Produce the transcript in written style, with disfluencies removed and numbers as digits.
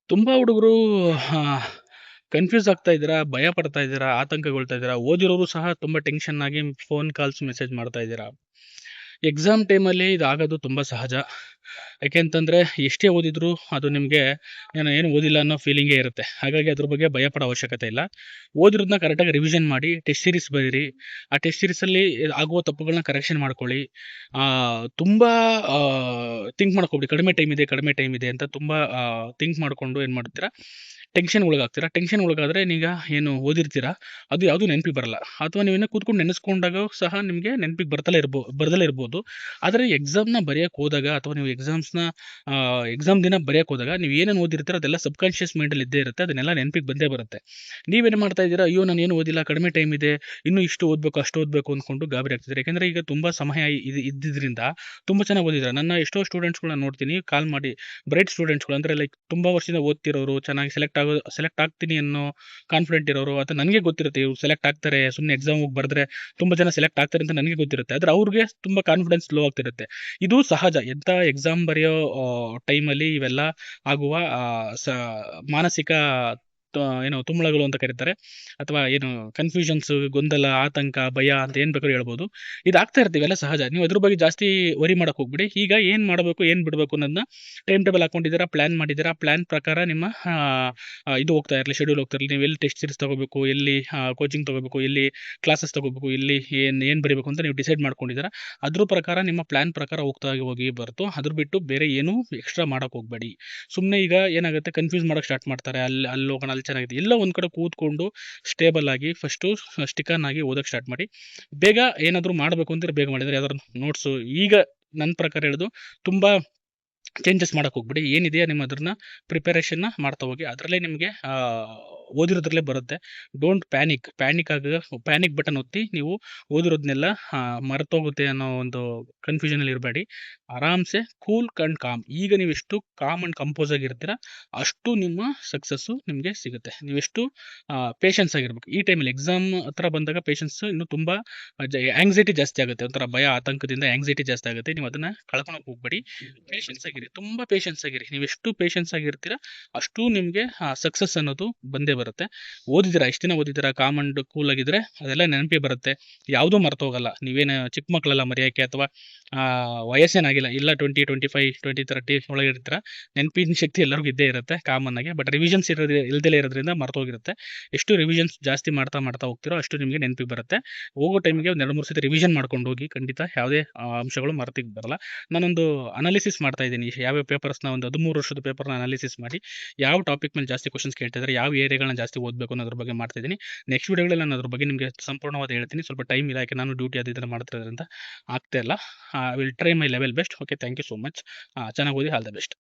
ತುಂಬಾ ಹುಡುಗರು ಕನ್‌ಫ್ಯೂಸ್ ಆಗ್ತಾ ಇದ್ದೀರಾ, ಭಯ ಪಡ್ತಾ ಇದ್ದೀರಾ, ಆತಂಕಗೊಳ್ತಾ ಇದ್ದೀರಾ. ಓದಿರೋರು ಸಹ ತುಂಬಾ ಟೆನ್ಷನ್ ಆಗಿ ಫೋನ್ ಕಾಲ್ಸ್, ಮೆಸೇಜ್ ಮಾಡ್ತಾ ಇದ್ದೀರಾ. ಎಕ್ಸಾಮ್ ಟೈಮಲ್ಲಿ ಇದಾಗೋದು ತುಂಬಾ ಸಹಜ. ಯಾಕೆಂತಂದ್ರೆ ಎಷ್ಟೇ ಓದಿದ್ರು ಅದು ನಿಮಗೆ ನಾನು ಏನು ಓದಿಲ್ಲ ಅನ್ನೋ ಫೀಲಿಂಗೇ ಇರುತ್ತೆ. ಹಾಗಾಗಿ ಅದ್ರ ಬಗ್ಗೆ ಭಯ ಪಡೋ ಅವಶ್ಯಕತೆ ಇಲ್ಲ. ಓದಿರೋದನ್ನ ಕರೆಕ್ಟಾಗಿ ರಿವಿಷನ್ ಮಾಡಿ, ಟೆಸ್ಟ್ ಸೀರೀಸ್ ಬರೀರಿ. ಆ ಟೆಸ್ಟ್ ಸೀರೀಸಲ್ಲಿ ಆಗುವ ತಪ್ಪುಗಳನ್ನ ಕರೆಕ್ಷನ್ ಮಾಡ್ಕೊಳ್ಳಿ. ತುಂಬ ಥಿಂಕ್ ಮಾಡ್ಕೊಬಿಡಿ. ಕಡಿಮೆ ಟೈಮ್ ಇದೆ ಅಂತ ತುಂಬ ಥಿಂಕ್ ಮಾಡಿಕೊಂಡು ಏನು ಮಾಡ್ತೀರಾ, ಟೆನ್ಷನ್ ಒಳಗಾಗ್ತೀರಾ. ಟೆನ್ಷನ್ ಒಳಗಾದರೆ ನೀಗ ಏನು ಓದಿರ್ತೀರಾ ಅದು ಯಾವುದೂ ನೆನಪಿಗೆ ಬರಲ್ಲ. ಅಥವಾ ನೀವೇನೋ ಕೂತ್ಕೊಂಡು ನೆನೆಸ್ಕೊಂಡಾಗ ಸಹ ನಿಮಗೆ ನೆನಪಿಗೆ ಬರ್ದಲೇ ಇರ್ಬೋದು. ಆದರೆ ಎಕ್ಸಾಮ್ನ ಬರೆಯೋಕ್ಕೆ ಹೋದಾಗ ಅಥವಾ ನೀವು ಎಕ್ಸಾಮ್ ದಿನ ಬರೆಯೋಕ್ಕೆ ಹೋದಾಗ ನೀವು ಏನೇನು ಓದಿರ್ತೀರೋ ಅದೆಲ್ಲ ಸಬ್ಕಾನ್ಷಿಯಸ್ ಮೈಂಡಲ್ಲಿ ಇದ್ದೇ ಇರುತ್ತೆ. ಅದನ್ನೆಲ್ಲ ನೆನಪಿಗೆ ಬಂದೇ ಬರುತ್ತೆ. ನೀವೇನು ಮಾಡ್ತಾ ಇದ್ದೀರಾ, ಅಯ್ಯೋ ನಾನು ಏನು ಓದಿಲ್ಲ, ಕಡಿಮೆ ಟೈಮ್ ಇದೆ, ಇನ್ನೂ ಇಷ್ಟು ಓದಬೇಕು ಅಷ್ಟು ಓದಬೇಕು ಅಂದ್ಕೊಂಡು ಗಾಬರಿ ಆಗ್ತಿದ್ದಾರೆ. ಯಾಕೆಂದರೆ ಈಗ ತುಂಬ ಸಮಯ ಇದ್ದಿದ್ದರಿಂದ ತುಂಬ ಚೆನ್ನಾಗಿ ಓದಿದ್ದಾರೆ. ನನ್ನ ಎಷ್ಟೋ ಸ್ಟೂಡೆಂಟ್ಸ್ಗಳನ್ನ ನೋಡ್ತೀನಿ ಕಾಲ್ ಮಾಡಿ, ಬ್ರೈಟ್ ಸ್ಟೂಡೆಂಟ್ಸ್ಗಳು ಅಂದರೆ ಲೈಕ್ ತುಂಬ ವರ್ಷದಿಂದ ಓದ್ತಿರೋರು, ಚೆನ್ನಾಗಿ ಸೆಲೆಕ್ಟ್ ಆಗ್ತೀನಿ ಅನ್ನೋ ಕಾನ್ಫಿಡೆಂಟ್ ಇರೋರು, ಅಥವಾ ನನಗೆ ಗೊತ್ತಿರುತ್ತೆ ಇವ್ರು ಸೆಲೆಕ್ಟ್ ಆಗ್ತಾರೆ, ಸುಮ್ಮನೆ ಎಕ್ಸಾಮ್ ಹೋಗಿ ಬರೆದ್ರೆ ತುಂಬ ಜನ ಸೆಲೆಕ್ಟ್ ಆಗ್ತಾರೆ ಅಂತ ನನಗೆ ಗೊತ್ತಿರುತ್ತೆ. ಆದರೆ ಅವ್ರಿಗೆ ತುಂಬ ಕಾನ್ಫಿಡೆನ್ಸ್ ಲೋ ಆಗ್ತಿರುತ್ತೆ. ಇದು ಸಹಜ. ಎಂಥ ಎಕ್ಸಾಮ್ ಬರೆಯೋ ಟೈಮಲ್ಲಿ ಇವೆಲ್ಲ ಆಗುವ ಮಾನಸಿಕ ಏನು ತುಮುಳಗಳು ಅಂತ ಕರೀತಾರೆ, ಅಥವಾ ಏನು ಕನ್ಫ್ಯೂಷನ್ಸ್, ಗೊಂದಲ, ಆತಂಕ, ಭಯ ಅಂತ ಏನು ಬೇಕಾದ್ರೂ ಹೇಳ್ಬೋದು. ಇದಾಗ್ತಾ ಇರ್ತೀವಿ, ಎಲ್ಲ ಸಹಜ. ನೀವು ಅದ್ರ ಬಗ್ಗೆ ಜಾಸ್ತಿ ವರಿ ಮಾಡಕ್ಕೆ ಹೋಗ್ಬಿಡಿ. ಈಗ ಏನು ಮಾಡಬೇಕು ಏನು ಬಿಡಬೇಕು ಅನ್ನೋದನ್ನ ಟೈಮ್ ಟೇಬಲ್ ಹಾಕೊಂಡಿದ್ದೀರಾ, ಪ್ಲಾನ್ ಮಾಡಿದ್ದೀರಾ. ಪ್ಲಾನ್ ಪ್ರಕಾರ ನಿಮ್ಮ ಇದು ಹೋಗ್ತಾ ಇರಲಿ, ಶೆಡ್ಯೂಲ್ ಹೋಗ್ತಾ ಇರಲಿ. ನೀವು ಎಲ್ಲಿ ಟೆಸ್ಟ್ ಸೀರೀಸ್ ತಗೋಬೇಕು, ಎಲ್ಲಿ ಕೋಚಿಂಗ್ ತಗೋಬೇಕು, ಎಲ್ಲಿ ಕ್ಲಾಸಸ್ ತಗೋಬೇಕು, ಎಲ್ಲಿ ಏನು ಬರೀಬೇಕು ಅಂತ ನೀವು ಡಿಸೈಡ್ ಮಾಡ್ಕೊಂಡಿದ್ದೀರಾ. ಅದ್ರ ಪ್ರಕಾರ ನಿಮ್ಮ ಪ್ಲಾನ್ ಪ್ರಕಾರ ಹೋಗಿ ಬರ್ತು. ಅದ್ರ ಬಿಟ್ಟು ಬೇರೆ ಏನೂ ಎಕ್ಸ್ಟ್ರಾ ಮಾಡೋಕೆ ಹೋಗಬೇಡಿ. ಸುಮ್ಮನೆ ಈಗ ಏನಾಗುತ್ತೆ, ಕನ್ಫ್ಯೂಸ್ ಮಾಡೋಕೆ ಸ್ಟಾರ್ಟ್ ಮಾಡ್ತಾರೆ. ಅಲ್ಲಿ ಹೋಗೋಣ, ಅಲ್ಲಿ ಚೆನ್ನಾಗಿದೆ. ಎಲ್ಲ ಒಂದು ಕಡೆ ಕೂತ್ಕೊಂಡು ಸ್ಟೇಬಲ್ ಆಗಿ ಫಸ್ಟು ಸ್ಟಿಕನ್ ಆಗಿ ಓದೋಕ್ಕೆ ಸ್ಟಾರ್ಟ್ ಮಾಡಿ. ಬೇಗ ಏನಾದರೂ ಮಾಡಬೇಕು ಅಂತಾರೆ ಬೇಗ ಮಾಡಿದರೆ, ಯಾವ್ದಾದ್ರು ನೋಟ್ಸು ಈಗ ನನ್ನ ಪ್ರಕಾರ ಹೇಳೋದು ತುಂಬ ಚೇಂಜಸ್ ಮಾಡೋಕೆ ಹೋಗ್ಬಿಡಿ. ಏನಿದೆಯಾ ನಿಮ್ಮ ಅದನ್ನ ಪ್ರಿಪರೇಷನ್ನ ಮಾಡ್ತಾ ಹೋಗಿ. ಅದರಲ್ಲೇ ನಿಮಗೆ ಓದಿರೋದ್ರಲ್ಲೇ ಬರುತ್ತೆ. ಡೋಂಟ್ ಪ್ಯಾನಿಕ್ ಬಟನ್ ಒತ್ತಿ ನೀವು ಓದಿರೋದನ್ನೆಲ್ಲ ಮರೆತೋಗುತ್ತೆ ಅನ್ನೋ ಒಂದು ಕನ್ಫ್ಯೂಷನಲ್ಲಿ ಇರಬೇಡಿ. ಆರಾಮ್ಸೆ ಕೂಲ್ ಆ್ಯಂಡ್ ಕಾಮ್. ಈಗ ನೀವು ಎಷ್ಟು ಕಾಮ್ ಆ್ಯಂಡ್ ಕಂಪೋಸ್ ಆಗಿರ್ತೀರ ಅಷ್ಟು ನಿಮ್ಮ ಸಕ್ಸಸ್ಸು ನಿಮಗೆ ಸಿಗುತ್ತೆ. ನೀವೆಷ್ಟು ಪೇಷನ್ಸ್ ಆಗಿರ್ಬೇಕು. ಈ ಟೈಮಲ್ಲಿ ಎಕ್ಸಾಮ್ ಹತ್ರ ಬಂದಾಗ ಪೇಷನ್ಸ್ ಇನ್ನೂ ತುಂಬ ಆ್ಯಂಗ್ಸೈಟಿ ಜಾಸ್ತಿ ಆಗುತ್ತೆ. ಒಂಥರ ಭಯ, ಆತಂಕದಿಂದ ಆ್ಯಂಗ್ಸೈಟಿ ಜಾಸ್ತಿ ಆಗುತ್ತೆ. ನೀವು ಅದನ್ನು ಕಳ್ಕೊಳಕ್ಕೆ ಹೋಗ್ಬೇಡಿ. ಪೇಷನ್ಸ್ ಆಗಿರಿ, ತುಂಬ ಪೇಷನ್ಸ್ ಆಗಿರಿ. ನೀವು ಎಷ್ಟು ಪೇಷನ್ಸ್ ಆಗಿರ್ತೀರ ಅಷ್ಟು ನಿಮಗೆ ಸಕ್ಸಸ್ ಅನ್ನೋದು ಬಂದೇ ಬರುತ್ತೆ. ಓದಿದ್ದೀರಾ, ಇಷ್ಟು ದಿನ ಓದಿದ್ದೀರಾ, ಕಾಮ್ ಆ್ಯಂಡ್ ಕೂಲ್ ಆಗಿದ್ರೆ ಅದೆಲ್ಲ ನೆನಪಿಗೆ ಬರುತ್ತೆ. ಯಾವುದೂ ಮರ್ತೋಗಲ್ಲ. ನೀವೇನು ಚಿಕ್ಕ ಮಕ್ಕಳೆಲ್ಲ ಮರೆಯೋಕ್ಕೆ, ಅಥವಾ ವಯಸ್ಸೇನಾಗಿಲ್ಲ, ಇಲ್ಲ 20, 25, 20, 30 ಒಳಗೆ ಇರ್ತೀರ, ನೆನಪಿನ ಶಕ್ತಿ ಎಲ್ಲರಿಗೂ ಇದ್ದೇ ಇರುತ್ತೆ ಕಾಮನ್ ಆಗಿ. ಬಟ್ ರಿವಿಷನ್ಸ್ ಇಲ್ದಲೇ ಇರೋದ್ರಿಂದ ಮರ್ತೋಗಿರುತ್ತೆ. ಎಷ್ಟು ರಿವಿಷನ್ಸ್ ಜಾಸ್ತಿ ಮಾಡ್ತಾ ಹೋಗ್ತಿರೋ ಅಷ್ಟು ನಿಮಗೆ ನೆನಪಿಗೆ ಬರುತ್ತೆ. ಹೋಗೋ ಟೈಮಿಗೆ ಒಂದು 2-3 ಸತಿ ರಿವಿಷನ್ ಮಾಡ್ಕೊಂಡು ಹೋಗಿ. ಖಂಡಿತ ಯಾವುದೇ ಅಂಶಗಳು ಮರ್ತಿಗೆ ಬರಲ್ಲ. ನಾನೊಂದು ಅನಾಲಿಸಿಸ್ ಮಾಡ್ತಾ ಇದ್ದೀನಿ. ಯಾವ್ಯಾವ ಪೇಪರ್ಸ್ನ ಒಂದು 13 ವರ್ಷದ ಪೇಪರ್ನ ಅನಾಲಿಸಿಸ್ ಮಾಡಿ ಯಾವ ಟಾಪಿಕ್ ಮೇಲೆ ಜಾಸ್ತಿ ಕ್ವಶನ್ಸ್ ಕೇಳ್ತಿದ್ದಾರೆ, ಯಾವ ಏರಿಯಾಗಳನ್ನ ಜಾಸ್ತಿ ಓದಬೇಕು ಅನ್ನೋದ್ರ ಬಗ್ಗೆ ಮಾಡ್ತಾ ಇದ್ದೀನಿ. ನೆಕ್ಸ್ಟ್ ವಿಡಿಯೋಗಳಲ್ಲಿ ನಾನು ಅದ್ರ ಬಗ್ಗೆ ನಿಮಗೆ ಸಂಪೂರ್ಣವಾದ ಹೇಳ್ತೀನಿ. ಸ್ವಲ್ಪ ಟೈಮ್ ಇಲ್ಲ, ಯಾಕೆ ನಾನು ಡ್ಯೂಟಿ ಇದನ್ನು ಮಾಡ್ತಿರೋದ್ರಿಂದ ಆಗ್ತಾ ಇಲ್ಲ. Will try my level best. Okay, thank you so much. ಚೆನ್ನಾಗಿ ಓದಿ. All the best.